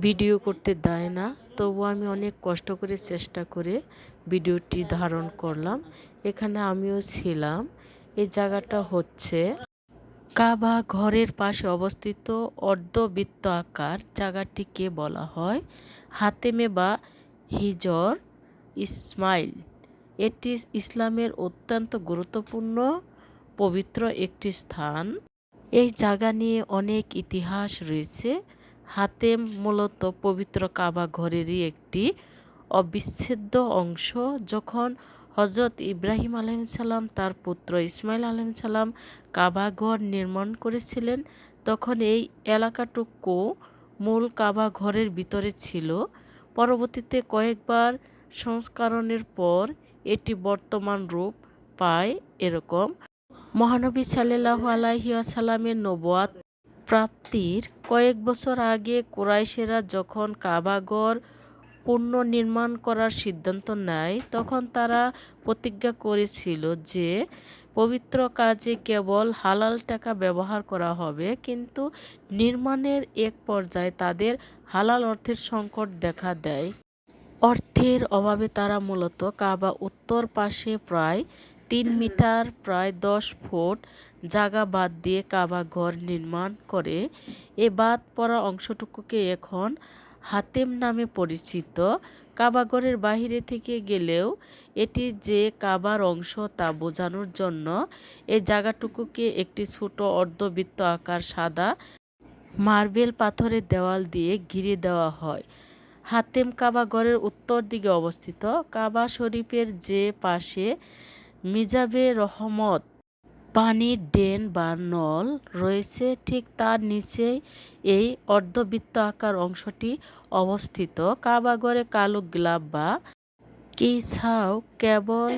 Video করতে দেয় না, তবু আমি অনেক কষ্ট করে চেষ্টা করে ভিডিওটি ধারণ করলাম। এখানে আমিও ছিলাম। এই জায়গাটা হচ্ছে কাবা ঘরের পাশে অবস্থিত অর্ধবৃত্ত আকার জায়গাটিকে বলা হয় হাতেমে বা হিজর ইসমাইল। এটি ইসলামের অত্যন্ত গুরুত্বপূর্ণ পবিত্র একটি স্থান। এই জায়গা নিয়ে অনেক ইতিহাস রয়েছে। হাতেম মূলত পবিত্র কাবা ঘরেরই একটি অবিচ্ছেদ্য অংশ। যখন হজরত ইব্রাহিম আলাইহিসসালাম তার পুত্র ইসমাইল আলাইহিসসালাম কাবা ঘর নির্মাণ করেছিলেন, তখন এই এলাকাটুকু মূল কাবা ঘরের ভিতরে ছিল। পরবর্তীতে কয়েকবার সংস্কারণের পর এটি বর্তমান রূপ পায়। এরকম মহানবী সাল্লাল্লাহু আলাইহি ওয়াসাল্লামের নবুয়াত প্রাপ্তির কয়েক বছর আগে কুরাইশেরা যখন কাবাঘর পুনর্নির্মাণ করার সিদ্ধান্ত নেয়, তখন তারা প্রতিজ্ঞা করেছিল যে পবিত্র কাজে কেবল হালাল টাকা ব্যবহার করা হবে। কিন্তু নির্মাণের এক পর্যায়ে তাদের হালাল অর্থের সংকট দেখা দেয়। অর্থের অভাবে তারা মূলত কাবা উত্তর পাশে প্রায় 3 মিটার প্রায় 10 ফুট জায়গা বাদ দিয়ে কাবা ঘর নির্মাণ করে। এ বাদ পড়া অংশটুকুকে এখন হাতেম নামে পরিচিত। কাবাঘরের বাহিরে থেকে গেলেও এটি যে কাবার অংশ তা বোঝানোর জন্য এই জায়গাটুকুকে একটি ছোট অর্ধবৃত্ত আকার সাদা মার্বেল পাথরের দেওয়াল দিয়ে ঘিরে দেওয়া হয়। হাতেম কাবা ঘরের উত্তর দিকে অবস্থিত। কাবা শরীফের যে পাশে মিজাবে রহমত পানির ড্রেন বা নল রয়েছে, ঠিক তার নিচেই এই অর্ধবৃত্ত আকার অংশটি অবস্থিত। কাবা ঘরে কালো গ্লাব বা কিছাও কেবল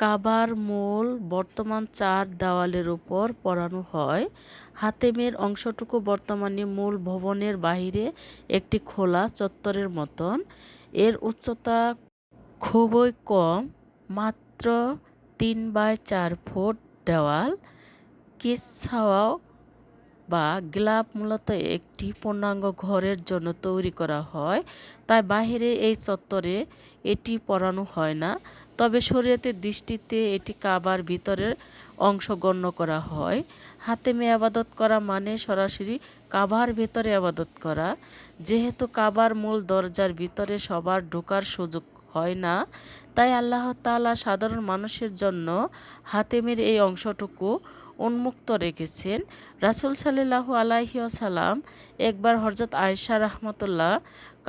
কাবার মূল বর্তমান 4 দেওয়ালের উপর পরানো হয়। হাতেমের অংশটুকু বর্তমানে মূল ভবনের বাহিরে একটি খোলা চত্বরের মতন। এর উচ্চতা খুবই কম, মাত্র 3 বাই 4 ফুট। দেওয়াল কিছাও বা গ্লাব মূলত একটি পূর্ণাঙ্গ ঘরের জন্য তৈরি করা হয়, তাই বাহিরে এই চত্বরে এটি পরানো হয় না। তবে শরীয়তের দৃষ্টিতে এটি কাবার ভিতরের অংশ গণ্য করা হয়। হাতেমে আবাদত করা মানে সরাসরি কাবার ভেতরে আবাদত করা। যেহেতু কাবার মূল দরজার ভিতরে সবার ঢোকার সুযোগ হয় না, তাই আল্লাহ তাআলা সাধারণ মানুষের জন্য হাতেমের এই অংশটুকু উন্মুক্ত রেখেছেন। রাসূল সাল্লাল্লাহু আলাইহি ওয়াসাল্লাম একবার হযরত আয়েশা রাহমাতুল্লাহ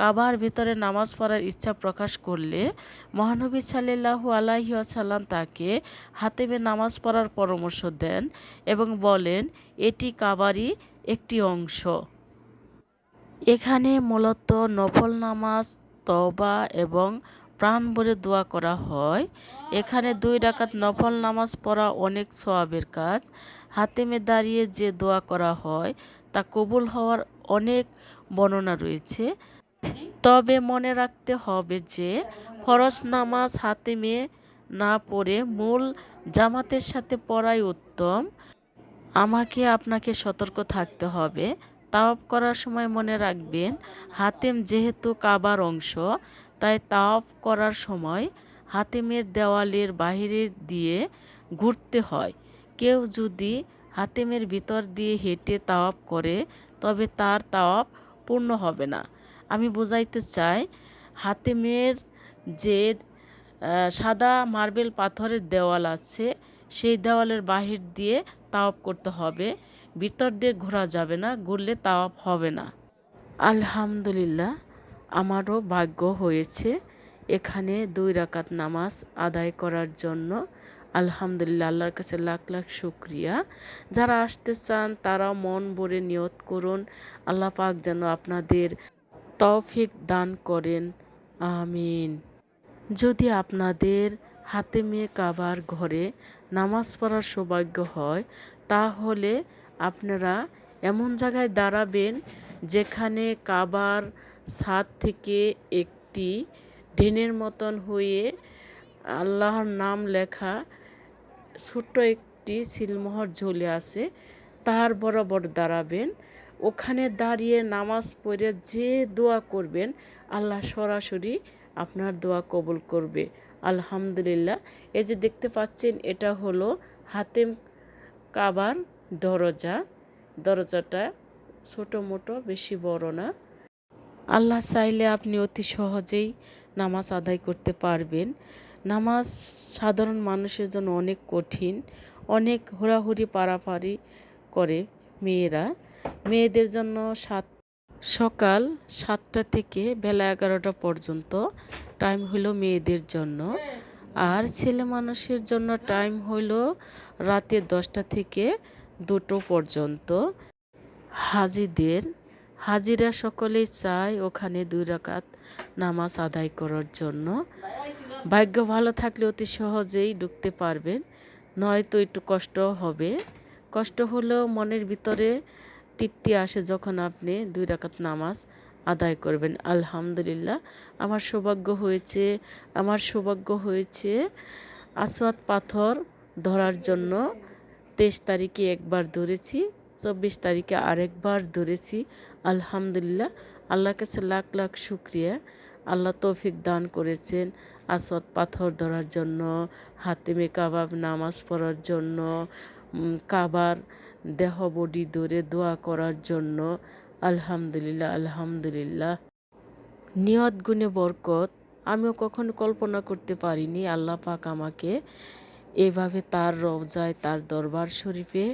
কাবার ভিতরে নামাজ পড়ার ইচ্ছা প্রকাশ করলে মহানবী সাল্লাল্লাহু আলাইহি ওয়াসাল্লাম তাকে হাতেমে নামাজ পড়ার পরামর্শ দেন এবং বলেন, এটি কাবারই একটি অংশ। এখানে মূলত নফল নামাজ, তওবা এবং প্রাণ ভরে দোয়া করা হয়। এখানে 2 রাকাত নফল নামাজ পড়া অনেক সওয়াবের কাজ। হাতেমে দাঁড়িয়ে যে দোয়া করা হয় তা কবুল হওয়ার অনেক বর্ণনা রয়েছে। তবে মনে রাখতে হবে যে ফরজ নামাজ হাতেমে না পড়ে মূল জামাতের সাথে পড়াই উত্তম। আমাকে আপনাকে সতর্ক থাকতে হবে। তাওয়াফ করার সময় মনে রাখবেন, হাতেম যেহেতু কাবার অংশ, তাই তাওয়াফ করার সময় হাতেমের দেওয়ালের বাহিরে দিয়ে ঘুরতে হয়। কেউ যদি হাতেমের ভিতর দিয়ে হেঁটে তাওয়াফ করে তবে তার তাওয়াফ পূর্ণ হবে না। আমি বোঝাইতে চাই, হাতেমের যে সাদা মার্বেল পাথরের দেওয়াল আছে, সেই দেওয়ালের বাহির দিয়ে তাওয়াফ করতে হবে। ভিতর দিয়ে ঘোরা যাবে না, ঘুরলে তাওয়াফ হবে না। আলহামদুলিল্লাহ, আমারও ভাগ্য হয়েছে এখানে 2 রাকাত নামাজ আদায় করার জন্য। আলহামদুলিল্লাহ, আল্লাহর কাছে লাখ লাখ শুকরিয়া। যারা আসতে চান তারাও মন ভরে নিয়ত করুন। আল্লাহ পাক যেন আপনাদের তৌফিক দান করেন, আমিন। যদি আপনাদের হাতেমে কাবার ঘরে নামাজ পড়ার সৌভাগ্য হয়, তাহলে আপনারা এমন জায়গায় দাঁড়াবেন যেখানে কাবার ছাদ থেকে একটি ড্রেনের মতন হয়ে আল্লাহর নাম লেখা ছোট্ট একটি সিলমোহর ঝুলে আছে, তার বরাবর দাঁড়াবেন। ওখানে দাঁড়িয়ে নামাজ পড়ে যে দোয়া করবেন আল্লাহ সরাসরি আপনার দোয়া কবুল করবে। আলহামদুলিল্লাহ। এই যে দেখতে পাচ্ছেন এটা হলো হাতেম কাবার দরজাটা ছোটো মোটো, বেশি বড় না। আল্লাহ চাইলে আপনি অতি সহজেই নামাজ আদায় করতে পারবেন। নামাজ সাধারণ মানুষের জন্য অনেক কঠিন, অনেক হুড়াহুড়ি পারাপারি করে মেয়েদের জন্য সকাল 7টা থেকে বেলা 11টা পর্যন্ত টাইম হলো মেয়েদের জন্য, আর ছেলে মানুষের জন্য টাইম হলো রাতে 10টা থেকে 2টো পর্যন্ত। হাজিরা সকলেই চায় ওখানে 2 রাকাত নামাজ আদায় করার জন্য। ভাগ্য ভালো থাকলে অতি সহজেই ঢুকতে পারবেন, নয়তো একটু কষ্ট হবে। কষ্ট হলেও মনের ভিতরে তৃপ্তি আসে যখন আপনি 2 রাকাত নামাজ আদায় করবেন। আলহামদুলিল্লাহ। আমার সৌভাগ্য হয়েছে আসওয়াদ পাথর ধরার জন্য। 23 তারিখে একবার ধরেছি, 24 তারিখে আরেকবার ধরেছি। আলহামদুলিল্লাহ। আল্লাহর কাছে লাখ লাখ শুকরিয়া। আল্লাহ তৌফিক দান করেছেন আসওয়াদ পাথর ধরার জন্য, হাতেমে কাবাব নামাজ পড়ার জন্য, কাবার দেহ বডি ধরে দোয়া করার জন্য। আলহামদুলিল্লাহ, আলহামদুলিল্লাহ। নিয়ত গুণে বরকত। আমিও কখনো কল্পনা করতে পারিনি আল্লাহ পাক আমাকে এভাবে তার রওজায়, তার দরবার শরীফে